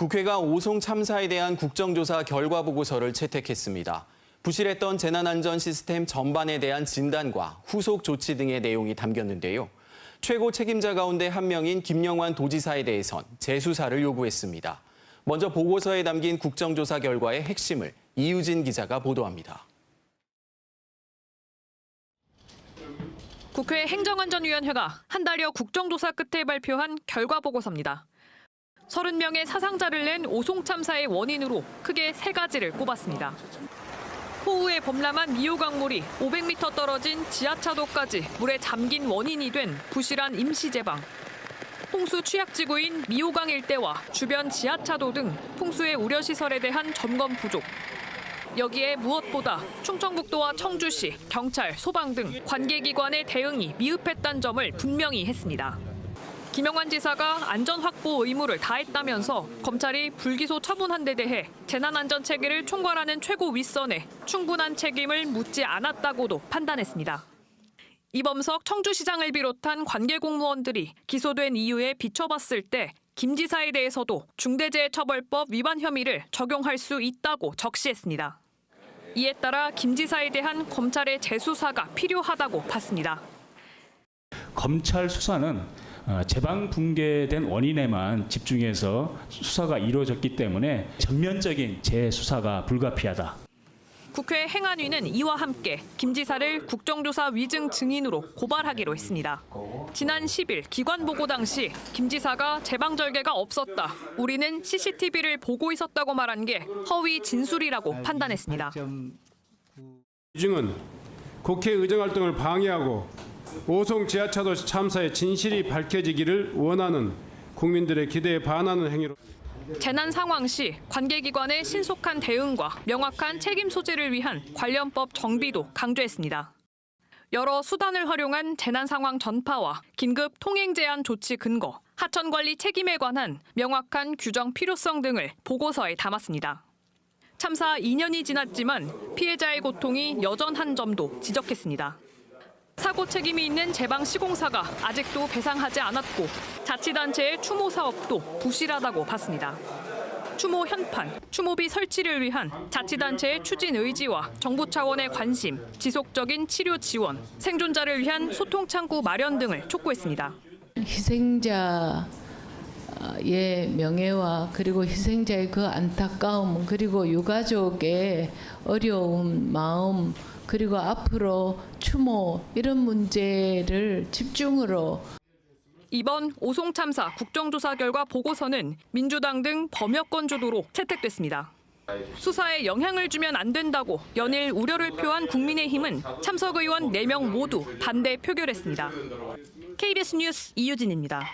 국회가 오송 참사에 대한 국정조사 결과 보고서를 채택했습니다. 부실했던 재난안전 시스템 전반에 대한 진단과 후속 조치 등의 내용이 담겼는데요. 최고 책임자 가운데 한 명인 김영환 도지사에 대해선 재수사를 요구했습니다. 먼저 보고서에 담긴 국정조사 결과의 핵심을 이유진 기자가 보도합니다. 국회 행정안전위원회가 한 달여 국정조사 끝에 발표한 결과 보고서입니다. 30명의 사상자를 낸 오송 참사의 원인으로 크게 3가지를 꼽았습니다. 호우에 범람한 미호강물이 500m 떨어진 지하차도까지 물에 잠긴 원인이 된 부실한 임시제방, 홍수 취약지구인 미호강 일대와 주변 지하차도 등 풍수의 우려시설에 대한 점검 부족, 여기에 무엇보다 충청북도와 청주시, 경찰, 소방 등 관계기관의 대응이 미흡했다는 점을 분명히 했습니다. 김영환 지사가 안전 확보 의무를 다했다면서 검찰이 불기소 처분한 데 대해 재난안전 체계를 총괄하는 최고 윗선에 충분한 책임을 묻지 않았다고도 판단했습니다. 이범석 청주시장을 비롯한 관계 공무원들이 기소된 이유에 비춰봤을 때 김 지사에 대해서도 중대재해처벌법 위반 혐의를 적용할 수 있다고 적시했습니다. 이에 따라 김 지사에 대한 검찰의 재수사가 필요하다고 봤습니다. 검찰 수사는 제방 붕괴된 원인에만 집중해서 수사가 이루어졌기 때문에 전면적인 재수사가 불가피하다. 국회 행안위는 이와 함께 김 지사를 국정조사 위증 증인으로 고발하기로 했습니다. 지난 10일 기관 보고 당시 김 지사가 제방절개가 없었다, 우리는 CCTV를 보고 있었다고 말한 게 허위 진술이라고 판단했습니다. 위증은 국회 의정활동을 방해하고 오송 지하차도 참사의 진실이 밝혀지기를 원하는 국민들의 기대에 반하는 행위로. 재난 상황 시 관계기관의 신속한 대응과 명확한 책임 소재를 위한 관련법 정비도 강조했습니다. 여러 수단을 활용한 재난 상황 전파와 긴급 통행 제한 조치 근거, 하천 관리 책임에 관한 명확한 규정 필요성 등을 보고서에 담았습니다. 참사 2년이 지났지만 피해자의 고통이 여전한 점도 지적했습니다. 사고 책임이 있는 제방 시공사가 아직도 배상하지 않았고 자치단체의 추모 사업도 부실하다고 봤습니다. 추모 현판, 추모비 설치를 위한 자치단체의 추진 의지와 정부 차원의 관심, 지속적인 치료 지원, 생존자를 위한 소통 창구 마련 등을 촉구했습니다. 희생자의 명예와 그리고 희생자의 그 안타까움, 그리고 유가족의 어려운 마음, 그리고 앞으로 추모 이런 문제를 집중으로. 이번 오송 참사 국정조사 결과 보고서는 민주당 등 범여권 주도로 채택됐습니다. 수사에 영향을 주면 안 된다고 연일 우려를 표한 국민의힘은 참석 의원 4명 모두 반대 표결했습니다. KBS 뉴스 이유진입니다.